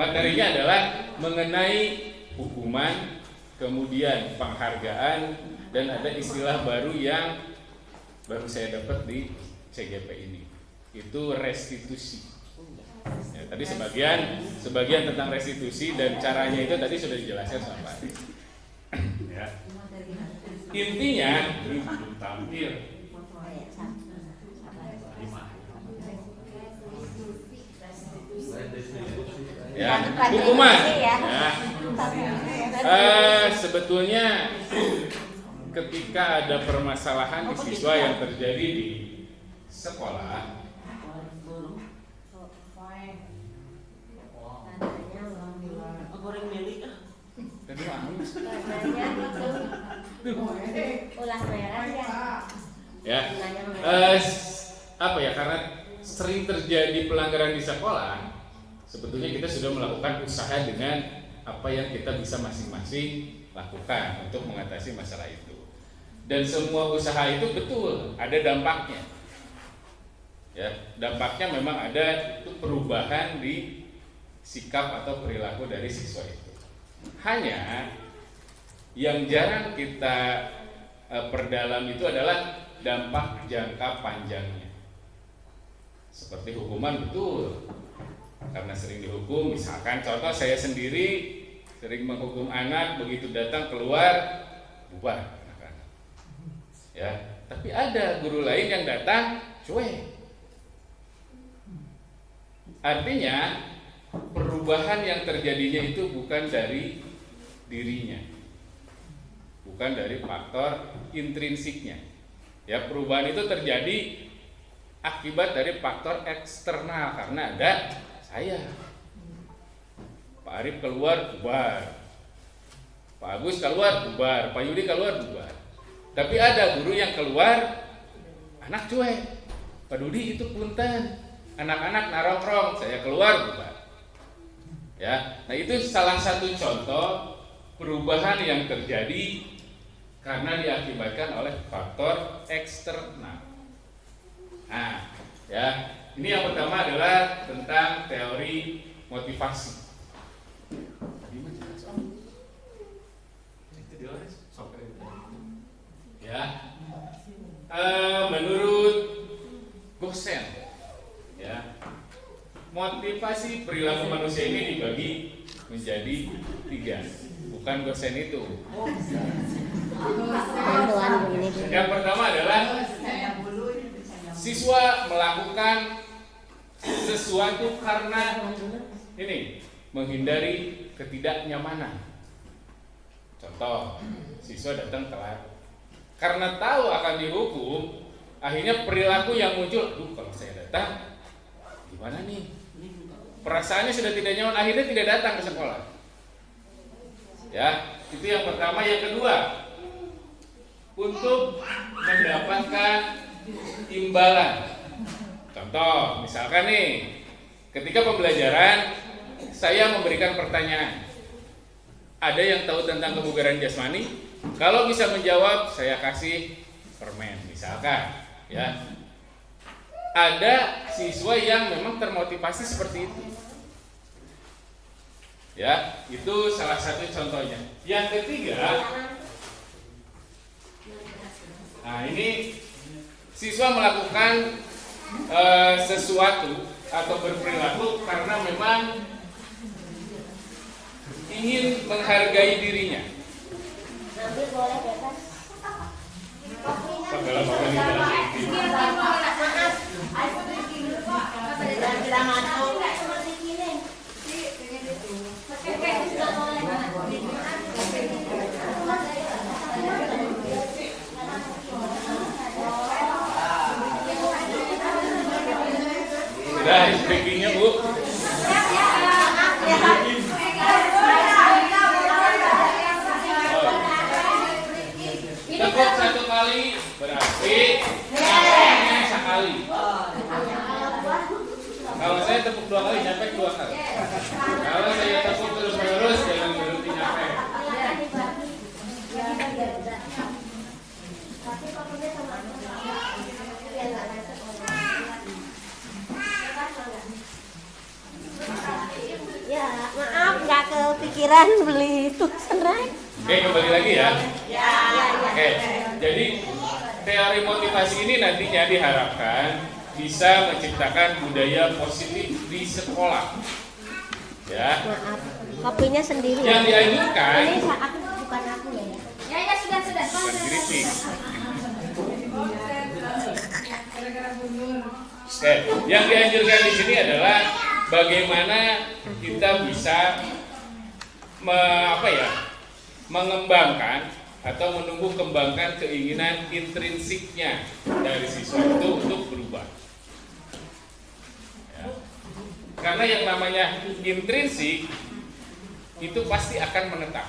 Materinya adalah mengenai hukuman, kemudian penghargaan, dan ada istilah baru yang baru saya dapat di CGP ini, itu restitusi. Ya, tadi sebagian tentang restitusi dan caranya itu tadi sudah dijelaskan sama Pak Aris. Ya. Intinya ini belum tampil. Ya, hukuman. Ya. Sebetulnya ketika ada permasalahan di siswa yang terjadi di sekolah, apa ya, karena sering terjadi pelanggaran di sekolah, sebetulnya kita sudah melakukan usaha dengan apa yang kita bisa masing-masing lakukan untuk mengatasi masalah itu. Dan semua usaha itu betul ada dampaknya. Ya, dampaknya memang ada itu perubahan di sikap atau perilaku dari siswa itu. Hanya yang jarang kita perdalam itu adalah dampak jangka panjangnya. Seperti hukuman betul, karena sering dihukum, misalkan contoh saya sendiri sering menghukum anak, begitu datang keluar bubar anak-anak. Ya, tapi ada guru lain yang datang cuek. Artinya perubahan yang terjadinya itu bukan dari dirinya, bukan dari faktor intrinsiknya. Ya, perubahan itu terjadi akibat dari faktor eksternal, karena ada saya. Pak Arif keluar bubar, Pak Agus keluar bubar, Pak Yudi keluar bubar. Tapi ada guru yang keluar anak cuek, Pak Dudi itu punten, anak-anak narong-rong, saya keluar bubar. Ya, nah itu salah satu contoh perubahan yang terjadi karena diakibatkan oleh faktor eksternal. Nah, ya, ini yang pertama adalah tentang teori motivasi. Ya, menurut Gosen, ya, motivasi perilaku manusia ini dibagi menjadi 3. Bukan Gosen itu. Yang pertama adalah siswa melakukan sesuatu karena ini menghindari ketidaknyamanan. Contoh, siswa datang telat karena tahu akan dihukum, akhirnya perilaku yang muncul, kalau saya datang gimana nih? Perasaannya sudah tidak nyaman, akhirnya tidak datang ke sekolah. Ya, itu yang pertama. Yang kedua, untuk mendapatkan imbalan. Contoh, misalkan nih, ketika pembelajaran saya memberikan pertanyaan. Ada yang tahu tentang kebugaran jasmani? Kalau bisa menjawab, saya kasih permen, misalkan. Ya, ada siswa yang memang termotivasi seperti itu. Ya, itu salah satu contohnya. Yang ketiga, nah ini siswa melakukan sesuatu atau berperilaku karena memang ingin menghargai dirinya. Nanti boleh bebas. Dalam Sudah speakingnya Bu. Tepuk 1 kali berarti nyapeknya sekali. Kalau saya tepuk 2 kali, nyapek 2 kali. Kalau saya tepuk terus menerus, jangan berhenti nyapek. Ya, Ran beli tulisan Ran. Oke, kembali lagi ya. Oke, jadi teori motivasi ini nantinya diharapkan bisa menciptakan budaya positif di sekolah. Ya. Maaf, kopinya sendiri. Yang dianjurkan Ini aku bukan aku ya. Ya sudah. bukan kritik. Oke, yang dianjurkan di sini adalah bagaimana kita bisa mengembangkan atau menumbuh kembangkan keinginan intrinsiknya dari siswa itu untuk berubah. Ya. Karena yang namanya intrinsik itu pasti akan menetap.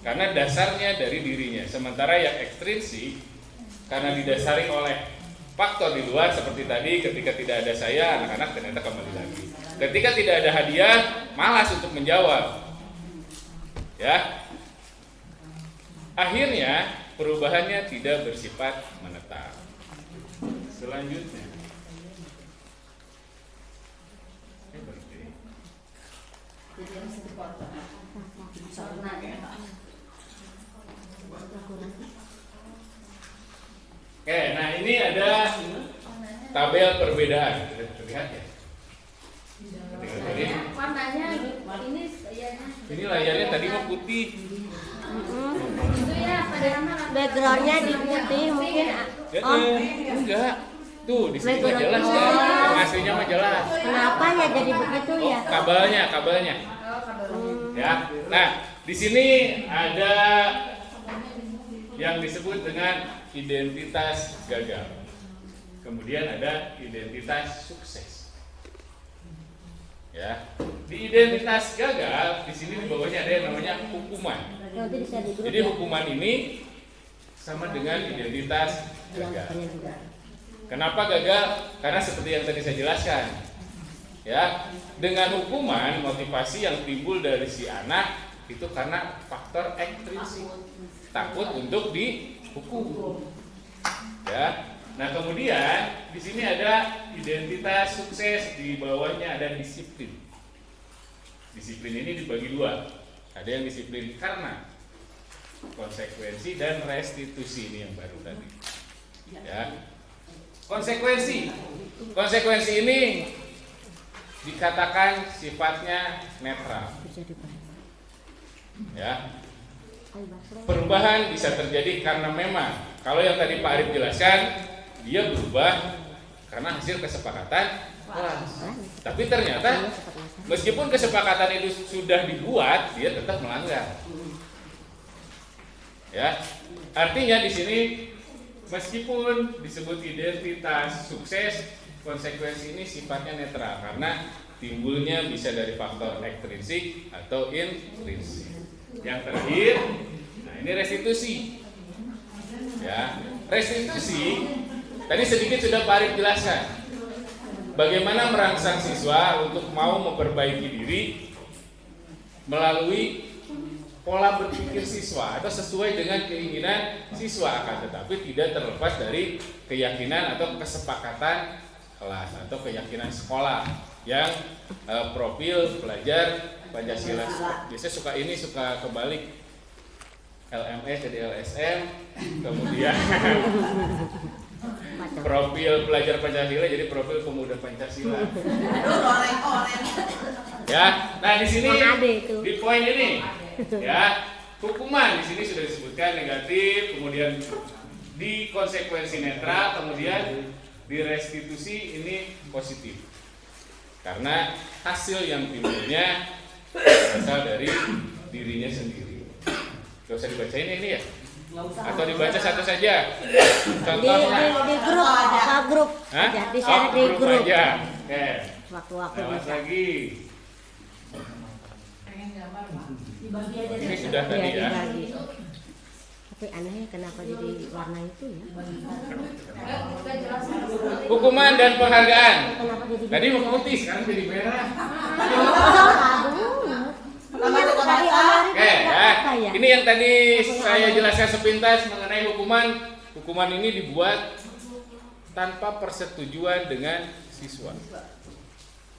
Karena dasarnya dari dirinya. Sementara yang ekstrinsik karena didasari oleh faktor di luar seperti tadi, ketika tidak ada saya, anak-anak ternyata kembali lagi. Ketika tidak ada hadiah, malas untuk menjawab. Ya. Akhirnya perubahannya tidak bersifat menetap. Selanjutnya. Oke, nah ini ada tabel perbedaan. Terlihat ya? Warnanya Ini layarnya tadi mau putih. itu ya pada nama Backgroundnya di putih mungkin. Enggak. Tuh, di sini mah jelas kan. Aslinya mah jelas. Kenapa ya jadi begitu ya? Kabelnya. Ya. Nah, di sini ada yang disebut dengan identitas gagal. Kemudian ada identitas sukses. Ya. Di identitas gagal, di sini di bawahnya ada yang namanya hukuman. Nanti bisa di grup Jadi ya. hukuman ini sama dengan identitas gagal. Kenapa gagal? Karena seperti yang tadi saya jelaskan. Ya, dengan hukuman motivasi yang timbul dari si anak itu karena faktor ekstrinsik. Takut untuk dihukum. Ya. Nah, kemudian di sini ada identitas sukses, di bawahnya ada disiplin. Disiplin ini dibagi dua. Ada yang disiplin karena konsekuensi dan restitusi, ini yang baru tadi. Ya. Konsekuensi ini dikatakan sifatnya netral. Ya. Perubahan bisa terjadi karena memang kalau yang tadi Pak Arif jelaskan, dia berubah karena hasil kesepakatan kelas. Tapi ternyata meskipun kesepakatan itu sudah dibuat, dia tetap melanggar. Ya, artinya di sini meskipun disebut identitas sukses, konsekuensi ini sifatnya netral karena timbulnya bisa dari faktor ekstrinsik atau intrinsik. Yang terakhir, nah ini restitusi. Ya, restitusi tadi sedikit sudah Pak Arif jelaskan. Bagaimana merangsang siswa untuk mau memperbaiki diri melalui pola berpikir siswa atau sesuai dengan keinginan siswa, akan tetapi tidak terlepas dari keyakinan atau kesepakatan kelas atau keyakinan sekolah yang profil pelajar Pancasila. Biasanya suka kebalik, LMS jadi LSM, kemudian profil pelajar Pancasila jadi profil pemuda Pancasila. Ya, nah di sini di poin ini, ya hukuman di sini sudah disebutkan negatif, kemudian di konsekuensi netral, kemudian di restitusi ini positif. Karena hasil yang timbulnya berasal dari dirinya sendiri. Gak usah dibacain ini ya? Atau dibaca satu saja? Contohnya di grup, Hah? aja, di share di grup. aja. Oke. Waktu-waktu Lewat bisa. lagi. Ini sudah tadi ya. Dibagi. Tapi anehnya kenapa jadi warna itu ya? Hukuman dan penghargaan. Kenapa jadi Tadi gitu mau ya? putih, sekarang jadi merah. Oke, ya. Ini yang tadi saya jelaskan sepintas mengenai hukuman. Hukuman ini dibuat tanpa persetujuan dengan siswa.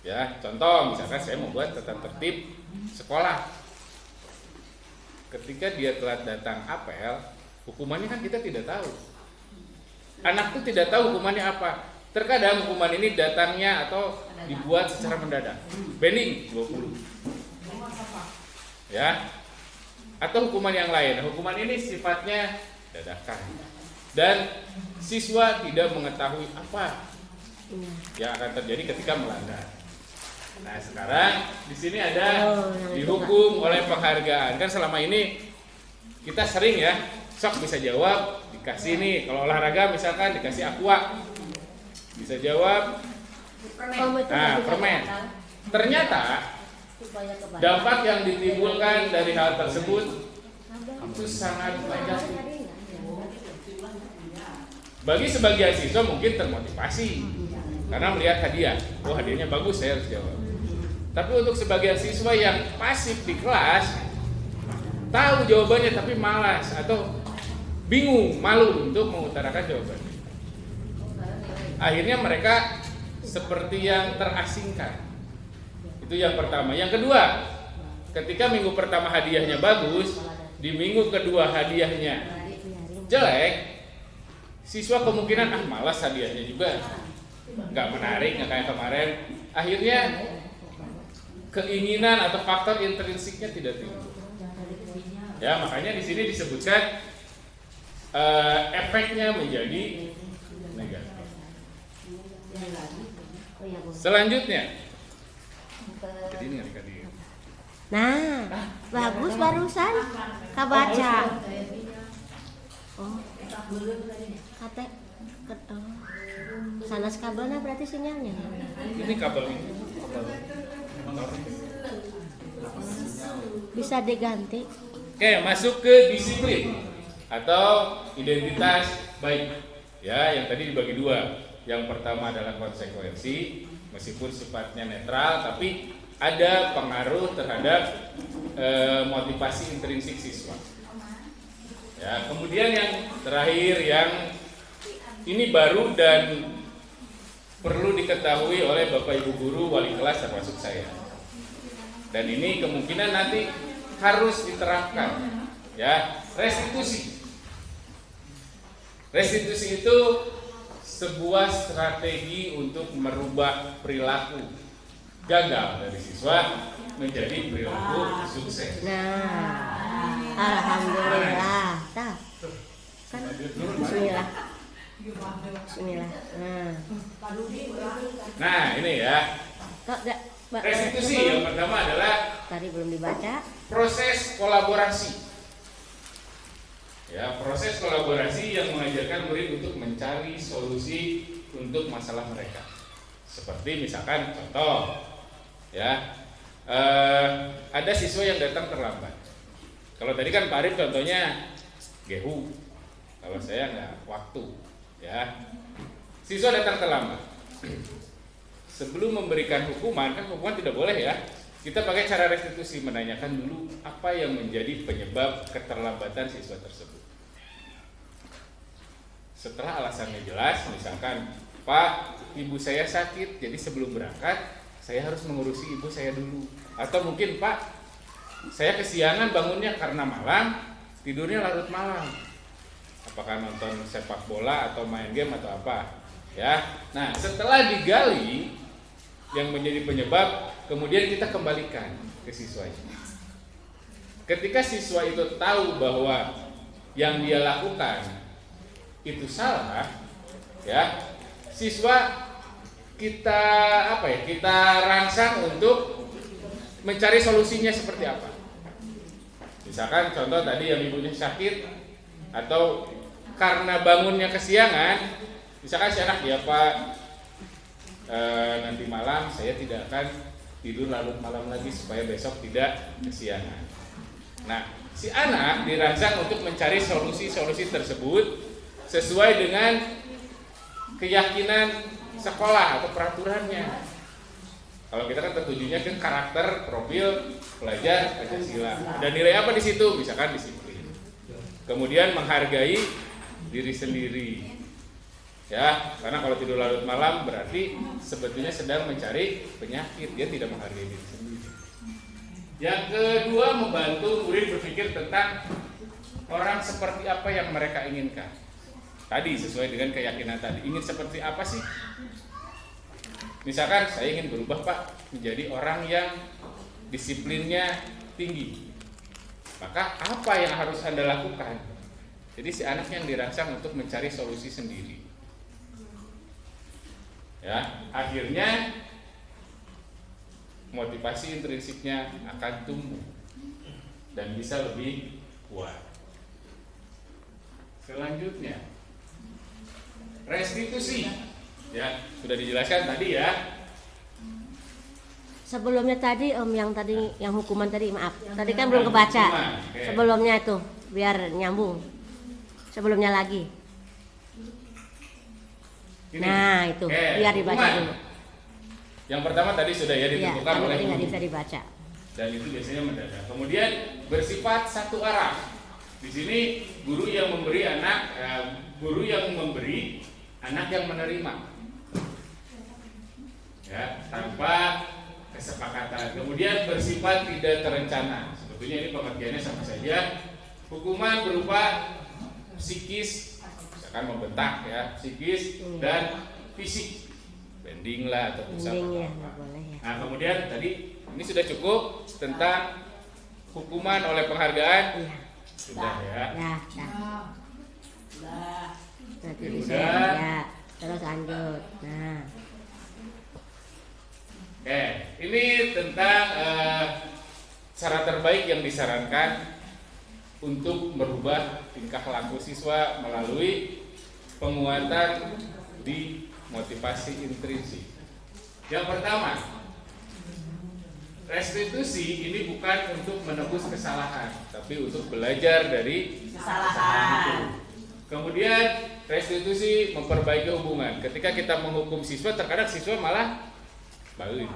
Ya, contoh misalkan saya membuat tata tertib sekolah. ketika dia telat datang apel, hukumannya kan kita tidak tahu. Anak tuh tidak tahu hukumannya apa. Terkadang hukuman ini datangnya atau dibuat secara mendadak. Bending 20. Ya. Atau hukuman yang lain. Hukuman ini sifatnya dadakan. Dan siswa tidak mengetahui apa yang akan terjadi ketika melanggar. Nah, sekarang di sini ada dihukum oleh penghargaan. Kan selama ini kita sering ya, sok bisa jawab, dikasih nih. Kalau olahraga misalkan dikasih aqua, bisa jawab. Nah, permen. Ternyata dampak yang ditimbulkan dari hal tersebut itu sangat banyak. Bagi sebagian siswa mungkin termotivasi karena melihat hadiah, oh hadiahnya bagus, saya harus jawab. Tapi untuk sebagian siswa yang pasif di kelas, tahu jawabannya tapi malas atau bingung, malu untuk mengutarakan jawabannya. Akhirnya mereka seperti yang terasingkan. Itu yang pertama. Yang kedua, ketika minggu pertama hadiahnya bagus, di minggu kedua hadiahnya jelek, siswa kemungkinan malas hadiahnya juga, nggak menarik, nggak kayak kemarin. Akhirnya keinginan atau faktor intrinsiknya tidak timbul. Ya, makanya di sini disebutkan efeknya menjadi negatif. Selanjutnya, jadi ini adik-adik. Nah, bagus barusan kabaca. Oh, kate, sanas kabelnya berarti sinyalnya. Ini kabel ini. Bisa diganti. Oke, masuk ke disiplin atau identitas baik. Ya, yang tadi dibagi dua. Yang pertama adalah konsekuensi, meskipun sifatnya netral, tapi ada pengaruh terhadap motivasi intrinsik siswa. Ya, kemudian yang terakhir yang ini baru dan perlu diketahui oleh Bapak Ibu guru, wali kelas termasuk saya. Dan ini kemungkinan nanti harus diterapkan. Ya, restitusi. Restitusi itu sebuah strategi untuk merubah perilaku gagal dari siswa menjadi perilaku sukses. Nah, alhamdulillah. Tah. Kan bismillah. Bismillah. Nah, ini ya. Kok enggak Restitusi yang pertama adalah tadi belum dibaca. proses kolaborasi. Ya, proses kolaborasi yang mengajarkan murid untuk mencari solusi untuk masalah mereka. Seperti misalkan contoh, ya, ada siswa yang datang terlambat. Kalau tadi kan Pak Arif contohnya gehu, kalau saya nggak waktu, ya. Siswa datang terlambat. Sebelum memberikan hukuman, kan hukuman tidak boleh ya. Kita pakai cara restitusi, menanyakan dulu apa yang menjadi penyebab keterlambatan siswa tersebut. Setelah alasannya jelas, misalkan, Pak, ibu saya sakit, jadi sebelum berangkat saya harus mengurusi ibu saya dulu. Atau mungkin, Pak, saya kesiangan bangunnya karena malam, tidurnya larut malam. Apakah nonton sepak bola atau main game atau apa? Ya. Nah, setelah digali yang menjadi penyebab, kemudian kita kembalikan ke siswanya. Ketika siswa itu tahu bahwa yang dia lakukan itu salah, ya, siswa kita kita rangsang untuk mencari solusinya seperti apa. Misalkan contoh tadi yang ibunya sakit atau karena bangunnya kesiangan, misalkan si anak, ya Pak, nanti malam saya tidak akan tidur larut malam lagi supaya besok tidak kesiangan. Nah, si anak dirangsang untuk mencari solusi-solusi tersebut sesuai dengan keyakinan sekolah atau peraturannya. Kalau kita kan tertujunya ke karakter, profil pelajar Pancasila. Dan nilai apa di situ? Misalkan disiplin. Kemudian menghargai diri sendiri. Ya, karena kalau tidur larut malam berarti sebetulnya sedang mencari penyakit, dia tidak menghargai diri sendiri. Yang kedua, membantu murid berpikir tentang orang seperti apa yang mereka inginkan. Tadi sesuai dengan keyakinan tadi. Ingin seperti apa sih? Misalkan saya ingin berubah Pak menjadi orang yang disiplinnya tinggi. Maka apa yang harus Anda lakukan? Jadi si anak yang dirangsang untuk mencari solusi sendiri. Ya, akhirnya motivasi intrinsiknya akan tumbuh dan bisa lebih kuat. Selanjutnya, restitusi. Ya, sudah dijelaskan tadi ya. Sebelumnya tadi yang hukuman tadi, maaf. Tadi kan belum kebaca. Okay. Sebelumnya itu biar nyambung. Sebelumnya lagi. Ini. Nah, itu biar dibaca hukuman. dulu. Yang pertama tadi sudah ya Iya, ditentukan oleh tadi nggak guru. bisa dibaca. Dan itu biasanya mendadak. Kemudian bersifat satu arah. Di sini guru yang memberi anak yang menerima. Ya, tanpa kesepakatan. Kemudian bersifat tidak terencana. Sebetulnya ini pengertiannya sama saja. Hukuman berupa psikis, misalkan membentak ya, psikis dan fisik, bending lah atau pusat Bending ya, atau nggak apa. boleh ya. Nah kemudian tadi ini sudah cukup tentang hukuman oleh penghargaan. Iya. Sudah ya. Nanti Ya, bisa udah. ya. Terus lanjut. Nah, Oke, ini tentang cara terbaik yang disarankan untuk merubah tingkah laku siswa melalui penguatan di motivasi intrinsik. Yang pertama, restitusi ini bukan untuk menebus kesalahan, tapi untuk belajar dari kesalahan itu. Kemudian restitusi memperbaiki hubungan. Ketika kita menghukum siswa, terkadang siswa malah balik.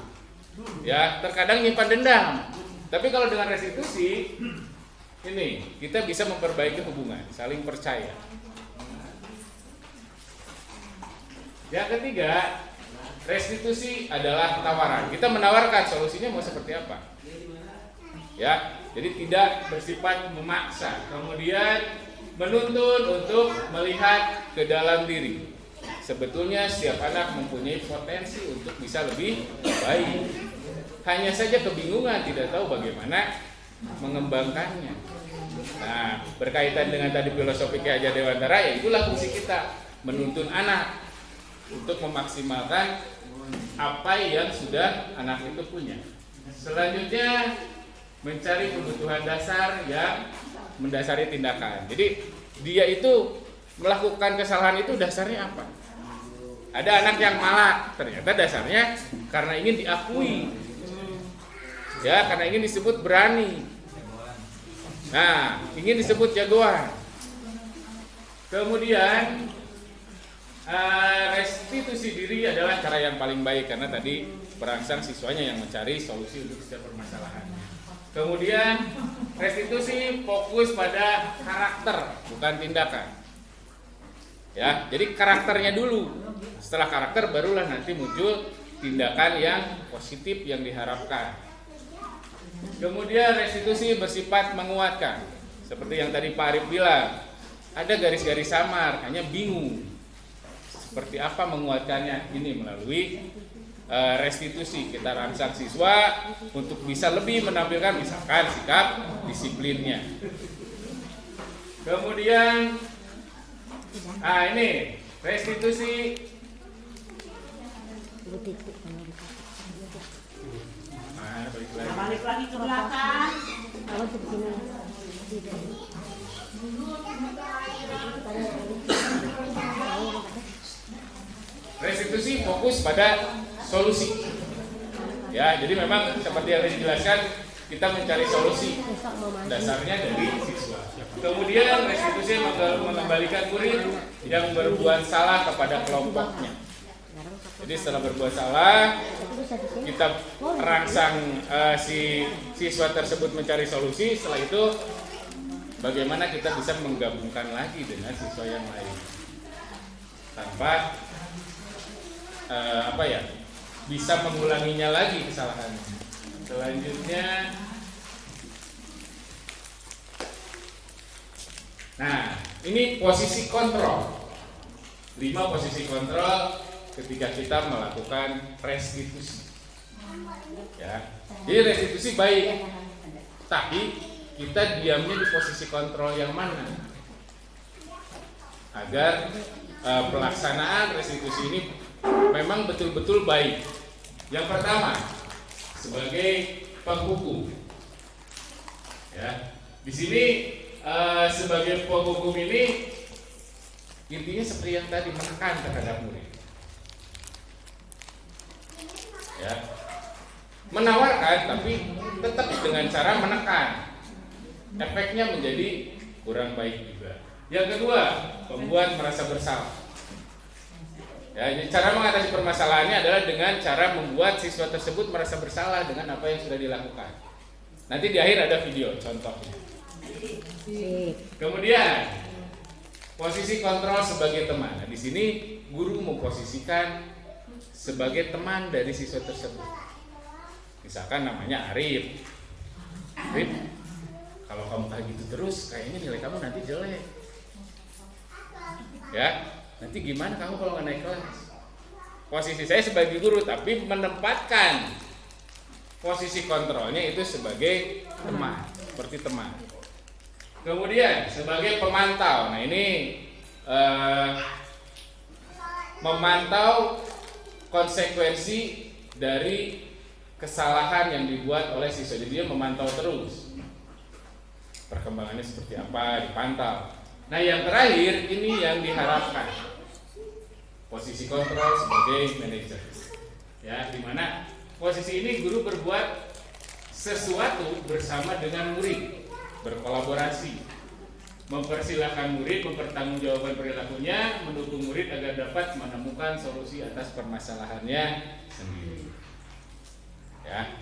Ya, terkadang nyimpan dendam. Tapi kalau dengan restitusi, ini kita bisa memperbaiki hubungan, saling percaya. Yang ketiga, restitusi adalah tawaran. Kita menawarkan solusinya mau seperti apa. Ya, jadi tidak bersifat memaksa. Kemudian menuntun untuk melihat ke dalam diri. Sebetulnya setiap anak mempunyai potensi untuk bisa lebih baik. Hanya saja kebingungan, tidak tahu bagaimana mengembangkannya. Nah, berkaitan dengan tadi filosofi Ki Hajar Dewantara, ya itulah fungsi kita, menuntun anak untuk memaksimalkan apa yang sudah anak itu punya. Selanjutnya, mencari kebutuhan dasar yang mendasari tindakan. Jadi dia itu melakukan kesalahan itu dasarnya apa? Ada anak yang malah, ternyata dasarnya karena ingin diakui, ya, karena ingin disebut berani. Nah, ingin disebut jagoan. Kemudian restitusi diri adalah cara yang paling baik karena tadi perangsang siswanya yang mencari solusi untuk setiap permasalahan. Kemudian restitusi fokus pada karakter, bukan tindakan. Ya, jadi karakternya dulu. Setelah karakter barulah nanti muncul tindakan yang positif yang diharapkan. Kemudian restitusi bersifat menguatkan. Seperti yang tadi Pak Arif bilang, ada garis-garis samar, hanya bingung. Seperti apa menguatkannya? Ini melalui restitusi. Kita rangsang siswa untuk bisa lebih menampilkan misalkan sikap disiplinnya. Kemudian ini restitusi Balik lagi ke belakang. kalau seperti ini. restitusi fokus pada solusi. Ya, jadi memang seperti yang dijelaskan, kita mencari solusi. Dasarnya dari siswa. Kemudian restitusi mengembalikan murid yang berbuat salah kepada kelompoknya. Jadi setelah berbuat salah, kita rangsang si siswa tersebut mencari solusi. Setelah itu, bagaimana kita bisa menggabungkan lagi dengan siswa yang lain tanpa bisa mengulanginya lagi kesalahannya. Selanjutnya Nah, ini posisi kontrol. 5 posisi kontrol ketika kita melakukan restitusi. Ya. Jadi restitusi baik, tapi kita diamnya di posisi kontrol yang mana? Agar pelaksanaan restitusi ini memang betul-betul baik. Yang pertama, sebagai penghukum. Ya. Di sini sebagai penghukum ini intinya seperti yang tadi, menekan terhadap murid. Ya. Menawarkan tapi tetap dengan cara menekan. Efeknya menjadi kurang baik juga. Yang kedua, membuat merasa bersalah. Ya, jadi cara mengatasi permasalahannya adalah dengan cara membuat siswa tersebut merasa bersalah dengan apa yang sudah dilakukan. Nanti di akhir ada video contohnya. Kemudian posisi kontrol sebagai teman. Nah, di sini guru memposisikan sebagai teman dari siswa tersebut. Misalkan namanya Arif. Arif, kalau kamu kayak gitu terus, kayaknya nilai kamu nanti jelek. Ya, nanti gimana kamu kalau nggak naik kelas? Posisi saya sebagai guru, tapi menempatkan posisi kontrolnya itu sebagai teman, seperti teman. Kemudian sebagai pemantau. Nah ini memantau konsekuensi dari kesalahan yang dibuat oleh siswa. Jadi dia memantau terus perkembangannya seperti apa, dipantau. Nah yang terakhir ini yang diharapkan, posisi kontrol sebagai manajer. Ya, dimana posisi ini guru berbuat sesuatu bersama dengan murid, berkolaborasi, mempersilahkan murid mempertanggungjawabkan perilakunya, mendukung murid agar dapat menemukan solusi atas permasalahannya sendiri. Ya.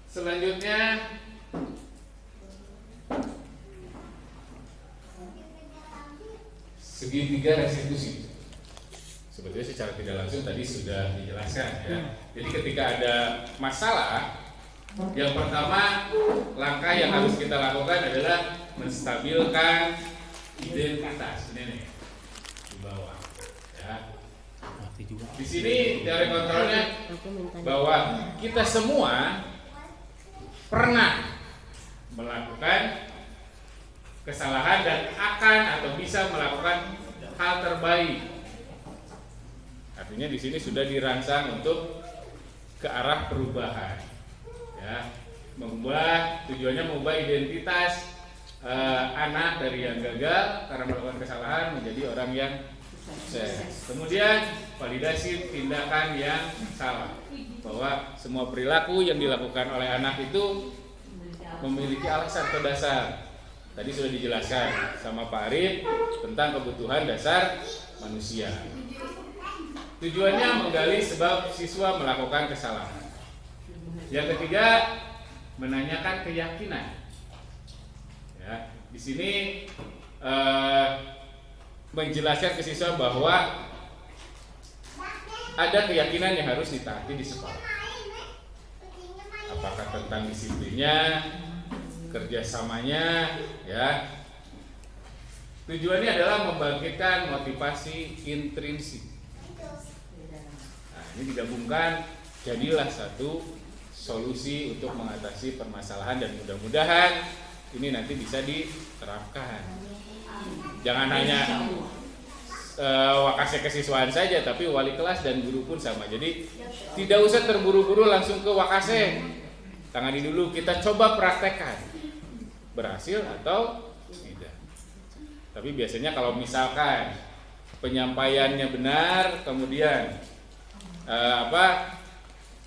Selanjutnya segitiga restitusi. Sebetulnya secara tidak langsung tadi sudah dijelaskan ya. Jadi ketika ada masalah, yang pertama langkah yang harus kita lakukan adalah menstabilkan identitas. Ini nih di bawah. Ya. Di sini teori kontrolnya bahwa kita semua pernah melakukan kesalahan dan akan atau bisa melakukan hal terbaik. Artinya di sini sudah dirangsang untuk ke arah perubahan. Ya, tujuannya mengubah identitas anak dari yang gagal karena melakukan kesalahan menjadi orang yang sukses. Kemudian validasi tindakan yang salah, bahwa semua perilaku yang dilakukan oleh anak itu memiliki alasan atau dasar. Tadi sudah dijelaskan sama Pak Arif tentang kebutuhan dasar manusia. Tujuannya menggali sebab siswa melakukan kesalahan. Yang ketiga, menanyakan keyakinan. Ya, di sini menjelaskan ke siswa bahwa ada keyakinan yang harus ditaati di sekolah. Apakah tentang disiplinnya, kerjasamanya, ya. Tujuannya adalah membangkitkan motivasi intrinsik. Nah, ini digabungkan jadilah satu solusi untuk mengatasi permasalahan dan mudah-mudahan ini nanti bisa diterapkan. Jangan hanya wakase kesiswaan saja, tapi wali kelas dan guru pun sama. Jadi tidak usah terburu-buru langsung ke wakase. Tangani dulu, kita coba praktekkan. Berhasil atau tidak. Tapi biasanya kalau misalkan penyampaiannya benar, kemudian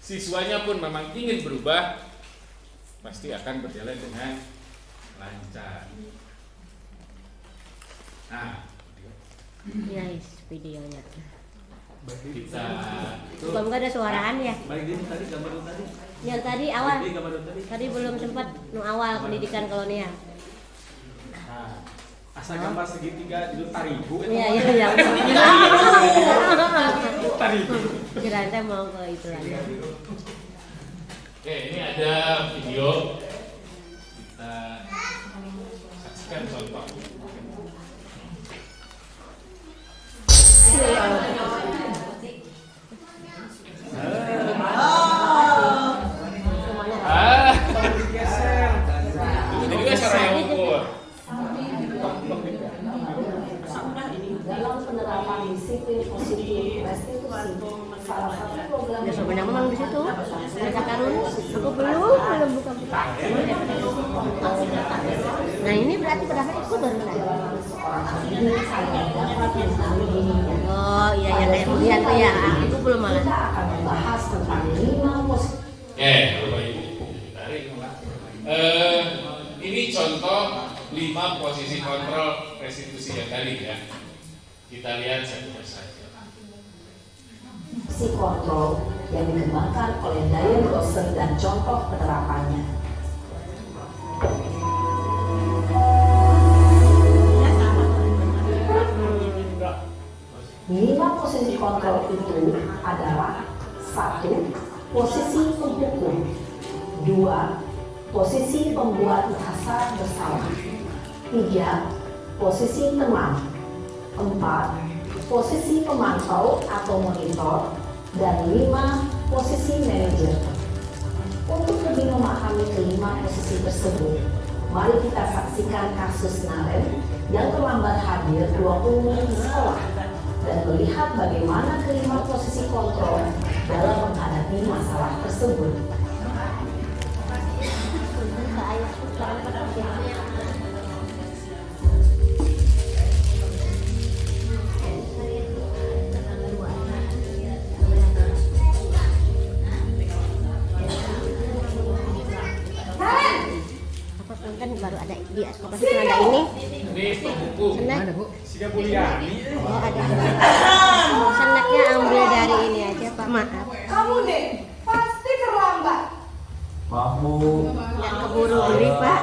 siswanya pun memang ingin berubah, pasti akan berjalan dengan lancar. Nah, Nice videonya. kita Semoga ada suaraan ya. Baik ini tadi gambar tadi. Yang tadi awal. Ini gambar tadi. Tadi belum sempat awal pendidikan kolonial. Nah, asal gambar segitiga itu tarigu. Iya iya. Tarigu. Kirain saya mau ke itu lagi. Oke, ini ada video. Kita saksikan contoh. Ah, Geser. jadi kan cara yang ukur. Dalam penerapan disiplin positif restitusi, salah satu program Udah sebanyak memang di situ. Mereka karun, aku belum buka. Nah ini berarti berapa itu baru lah. Oh iya yang kayak begini tuh ya. Aku belum malah. Kita akan membahas tentang 5 positif. Bapak Ibu. Tarik. Ini contoh 5 posisi kontrol restitusi yang tadi ya. Kita lihat satu persatu. Fungsi kontrol yang dikembangkan oleh Diane Rosen dan contoh penerapannya. Lima posisi kontrol itu adalah 1. Posisi penghukum, 2. Posisi pembuat merasa bersalah, 3. Posisi teman, 4. Posisi pemantau atau monitor, dan 5. Posisi manajer. Untuk lebih memahami kelima posisi tersebut, mari kita saksikan kasus Naren yang terlambat hadir 20 menit di sekolah dan melihat bagaimana kelima posisi kontrol dalam menghadapi masalah tersebut. Kan baru ada di koperasi kan ada ini. Ini pembuku. Senek. Sudah Buliani. Oh ada. Seneknya ambil dari ini aja Pak. Maaf. Kamu deh, pasti terlambat. Maaf Bu. Nggak keburu beli Pak.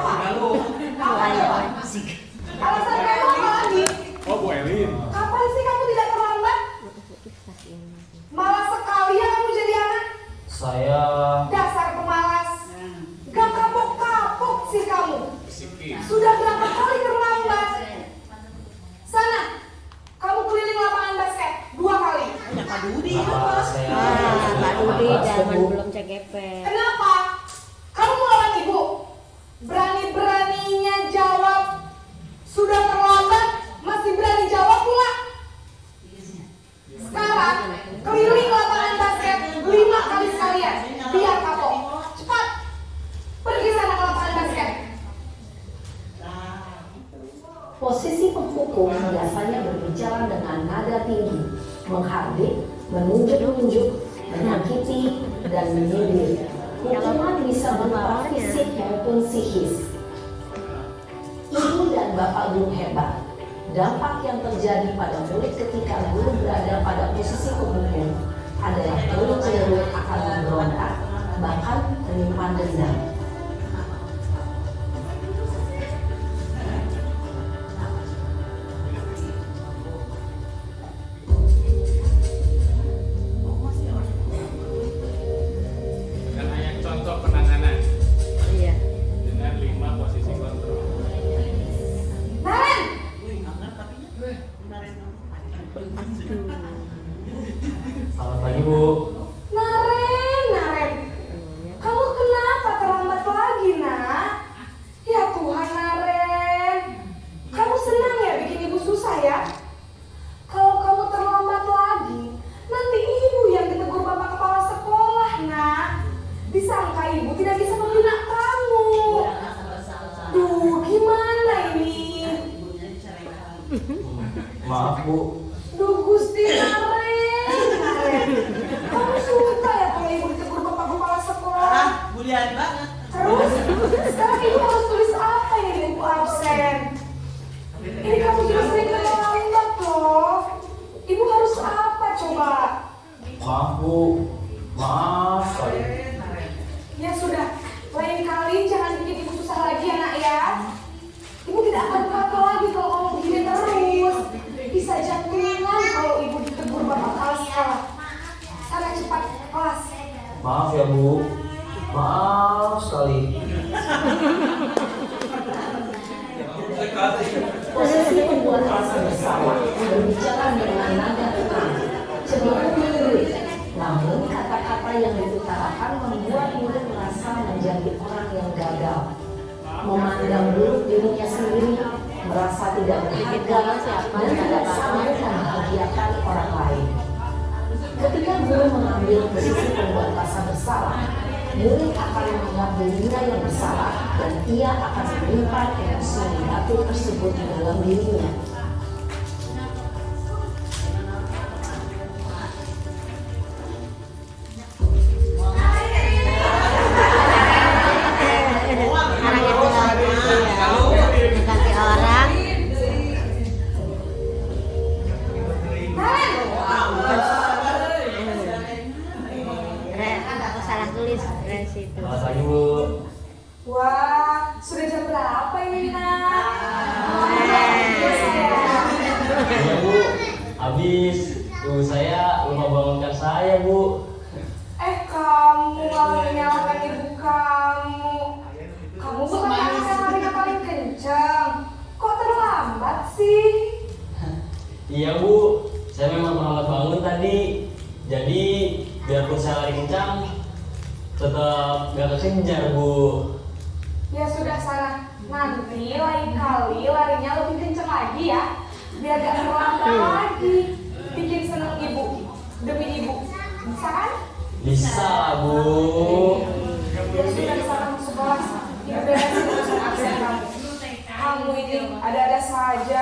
Alasan kamu apa lagi? Oh Bu Elin. Kapan sih kamu tidak terlambat? Malas sekali ya kamu jadi anak. Saya Dasar pemalas. Gak kapok-kapok sih kamu. Sikit. Sudah berapa kali terlambat? Sana, kamu keliling lapangan basket 2 kali. Pak Dudi. Pak Dudi zaman belum CGP. Kenapa? Kamu melawan ibu? Berani-beraninya jawab. Sudah terlambat, masih berani jawab pula. Sekarang, keliling lapangan basket 5 kali sekalian. Biar kapok. Cepat. Pergi sana ke lapangan basket. Posisi penghukum biasanya berbicara dengan nada tinggi, menghardik, menunjuk-nunjuk, menyakiti, dan menyindir. Hukuman bisa berupa fisik maupun psikis. Ibu dan bapak guru hebat. Dampak yang terjadi pada murid ketika guru berada pada posisi penghukum adalah murid cenderung akan memberontak, bahkan menyimpan dendam. Dan hanya contoh penanganan Iya. dengan 5 posisi kontrol. Naren, Selamat pagi Bu. Naren. Kamu kenapa terlambat lagi, nak? Ya Tuhan, Naren. Kamu senang ya bikin ibu susah ya? Kalau kamu terlambat lagi, nanti ibu yang ditegur bapak kepala sekolah, nak. Disangka ibu tidak bisa membina kamu. Duh, gimana ini? Maaf Bu. Duh, Gusti Naren. Kamu suka ya kalau ibu ditegur bapak kepala sekolah? Bulian banget. Terus, sekarang ibu harus tulis apa ya di buku absen? Ini kamu juga sering terlambat loh. Ibu harus apa coba? Maaf Bu. Maaf sekali. Ya sudah, lain kali jangan bikin ibu susah lagi ya nak ya. Ibu tidak akan apa lagi kalau kamu begini terus. Bisa jantungan kalau ibu ditegur bapak kepala sekolah. Sana cepat ke kelas. Maaf ya Bu. Maaf sekali. yang diutarakan membuat murid merasa menjadi orang yang gagal, memandang buruk dirinya sendiri, merasa tidak berharga, dan tidak sanggup membahagiakan orang lain. Ketika guru mengambil posisi pembuat rasa bersalah, murid akan menganggap dirinya yang bersalah dan ia akan menyimpan emosi negatif tersebut di dalam dirinya. Ganti orang. Aku salah tulis situ. Selamat pagi Bu. Wah, sudah jam berapa ini, Nak? Iya Bu, habis ibu saya lupa bangunkan saya Bu. Kamu malah menyalahkan ibu kamu. Kamu bukan anak yang larinya paling kencang. Kok terlambat sih? Iya Bu, saya memang terlambat bangun tadi. Jadi biarpun saya lari kencang, tetap gak kekejar Bu. Ya sudah sana. Nanti lain kali larinya lebih kencang lagi ya. Biar gak terlambat lagi. Bikin seneng ibu. Demi ibu. Bisa kan? Bisa Bu. Ya sudah sana masuk kelas. Ibu beresin urusan absen kamu. Kamu ini ada-ada saja.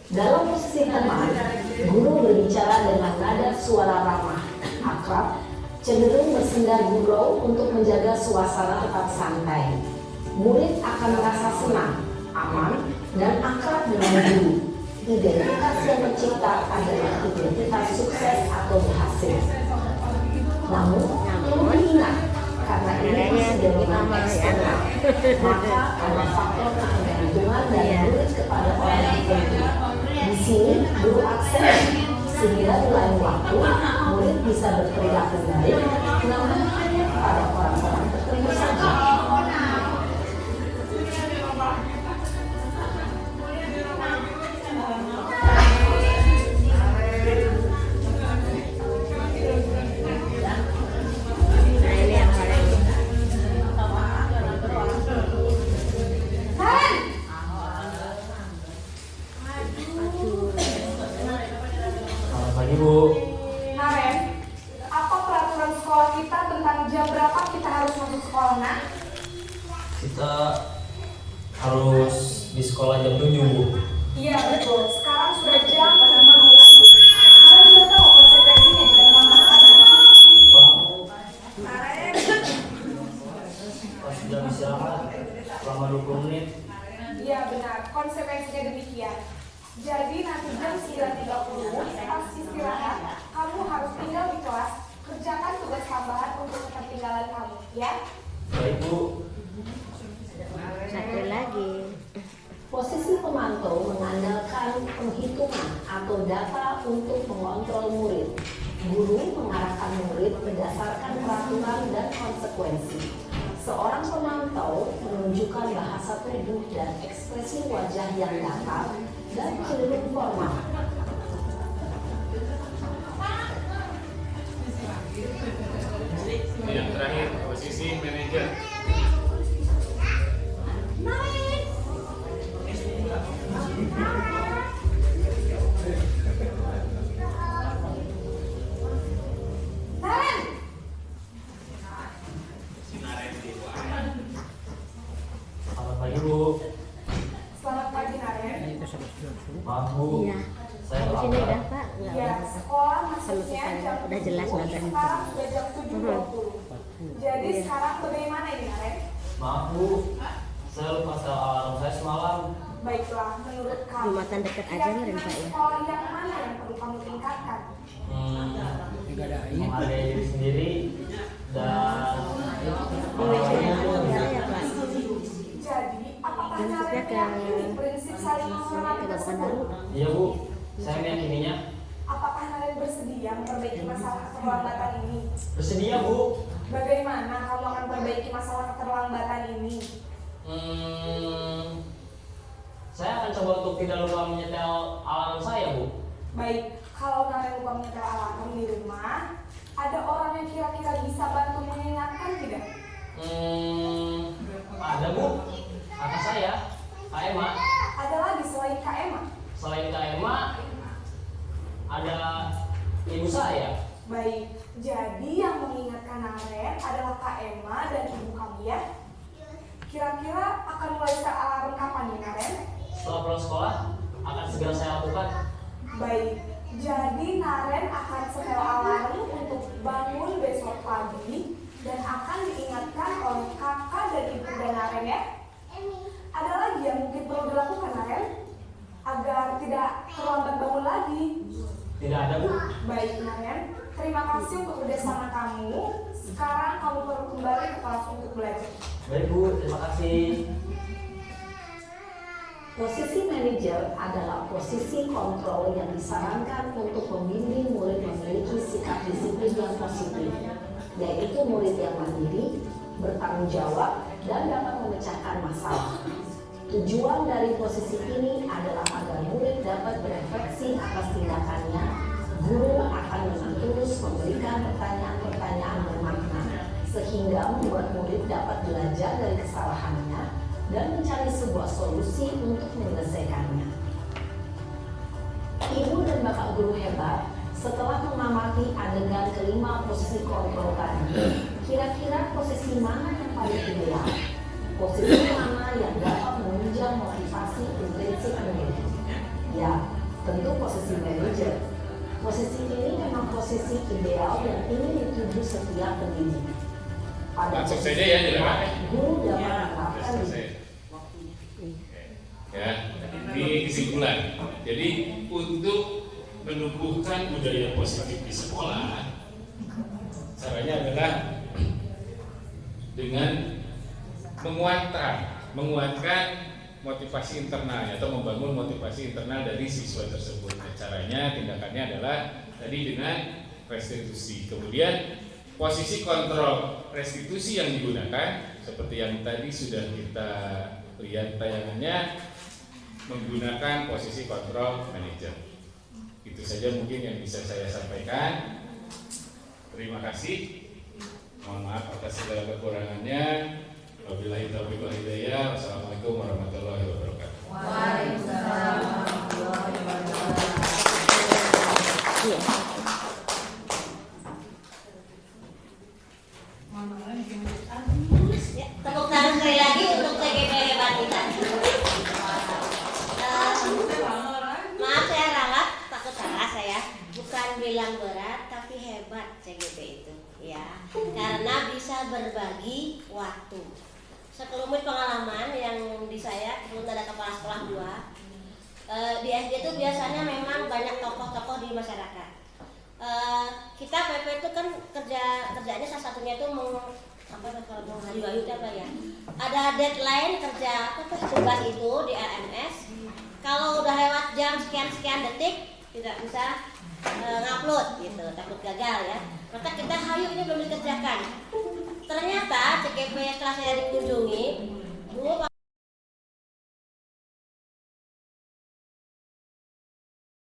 Dalam posisi teman, guru berbicara dengan nada suara ramah, akrab, cenderung bersendar gurau untuk menjaga suasana tetap santai. Murid akan merasa senang, aman, dan akrab dengan guru. Identitas yang tercipta adalah identitas sukses atau berhasil. Namun, perlu diingat, karena ini masih dominan eksternal, maka ada faktor ketergantungan dari murid kepada orang tertentu. Di sini, guru aksen sehingga di lain waktu murid bisa berperilaku baik, namun hanya kepada orang-orang tertentu saja. Selamat pagi Bu. Naren, apa peraturan sekolah kita tentang jam berapa kita harus masuk sekolah, Nak? Kita harus di sekolah jam 7 Bu. Iya betul, sekarang sudah jam 5. Kalian sudah tahu konsekuensinya jika terlambat. Pas jam istirahat selama 20 menit. Iya benar, konsekuensinya demikian. Jadi nanti jam 9.30 pas istirahat, kamu harus tinggal di kelas, kerjakan tugas tambahan untuk ketertinggalan kamu, ya? Baik Bu. Satu lagi. Posisi pemantau mengandalkan penghitungan atau data untuk mengontrol murid. Guru mengarahkan murid berdasarkan peraturan dan konsekuensi. Seorang pemantau menunjukkan bahasa tubuh dan ekspresi wajah yang datar dan cenderung formal. Yang terakhir, posisi manajer. Naren! Selamat pagi Bu. Selamat pagi, Naren. Maaf Bu. Iya. Saya Di sini udah terlambat. Pak, nggak Ya, apa-apa. sekolah masuknya Penutupan jam udah jelas 7, nada. sekarang sudah jam 7.20. Jadi sekarang bagaimana ini, Naren? Maaf Bu. Saya lupa setel alarm saya semalam. Baiklah, menurut kamu, Jumatan dekat aja Naren, Pak, ya. sekolah yang mana yang perlu kamu tingkatkan? Menghargai diri sendiri dan Ya Pak. Jadi, apakah Dan Naren kita ke- meyakini prinsip saling menghormati ke tersebut? baru. iya Bu, saya meyakininya. Apakah Naren bersedia memperbaiki masalah keterlambatan ini? Bersedia Bu. Bagaimana kamu akan perbaiki masalah keterlambatan ini? Saya akan coba untuk tidak lupa menyetel alarm saya Bu. Baik, kalau Naren kalian lupa menyetel alarm di rumah, ada orang yang kira-kira bisa bantu mengingatkan tidak? Ada Bu, kakak saya, Kak Emma. Ada lagi selain Kak Emma? Selain Kak Emma, ada ibu saya. Baik, jadi yang mengingatkan Naren adalah Kak Emma dan ibu kamu ya? Kira-kira akan mulai set alarm kapan nih Naren? Setelah pulang sekolah, akan segera saya lakukan. Baik, jadi Naren akan setel alarm untuk bangun besok pagi dan akan diingatkan oleh kakak dan ibu dan Naren ya? Ada lagi yang mungkin perlu dilakukan Naren? Agar tidak terlambat bangun lagi. Tidak ada Bu. Baik Naren, terima kasih untuk kerjasama kamu. Sekarang kamu perlu kembali ke kelas untuk belajar. Baik Bu, terima kasih. Posisi manajer adalah posisi kontrol yang disarankan untuk membimbing murid memiliki sikap disiplin yang positif, yaitu murid yang mandiri, bertanggung jawab, dan dapat memecahkan masalah. Tujuan dari posisi ini adalah agar murid dapat berefleksi atas tindakannya. Guru akan dengan tulus memberikan pertanyaan-pertanyaan bermakna, sehingga membuat murid dapat belajar dari kesalahannya dan mencari sebuah solusi untuk menyelesaikannya. Ibu dan bapak guru hebat, setelah mengamati adegan kelima posisi kontrol tadi, kira-kira posisi mana yang paling ideal? Posisi mana yang dapat menunjang motivasi intrinsik murid? Ya, tentu posisi manajer. Posisi ini memang posisi ideal yang ingin dituju setiap pendidik. Langsung saja ya, silakan. Guru dapat menerapkan Ya, ini kesimpulan. Jadi untuk menumbuhkan budaya positif di sekolah, caranya adalah dengan menguatkan motivasi internalnya atau membangun motivasi internal dari siswa tersebut. Nah, caranya, tindakannya adalah tadi dengan restitusi. Kemudian posisi kontrol restitusi yang digunakan seperti yang tadi sudah kita lihat tayangannya, menggunakan posisi kontrol manager. Itu saja mungkin yang bisa saya sampaikan. Terima kasih. Mohon maaf atas segala kekurangannya. Wabillahi taufiq wal hidayah. Wassalamualaikum warahmatullahi wabarakatuh. Waalaikumsalam warahmatullahi wabarakatuh. Ya, tepuk tangan sekali lagi untuk TGP hebat kita. Maaf saya ralat, takut salah saya. Bukan bilang berat, tapi hebat CGP itu. Ya, karena bisa berbagi waktu. Sekelumit pengalaman yang di saya, kebetulan ada kepala sekolah 2. Di SD itu biasanya memang banyak tokoh-tokoh di masyarakat. Kita PP itu kan kerjanya salah satunya itu kalau mau hari itu apa ya? Ada deadline kerja tugas itu di LMS. Kalau udah lewat jam sekian detik tidak bisa ngupload gitu, takut gagal ya. Maka kita hayu ini belum dikerjakan. Ternyata CGP setelah saya dikunjungi,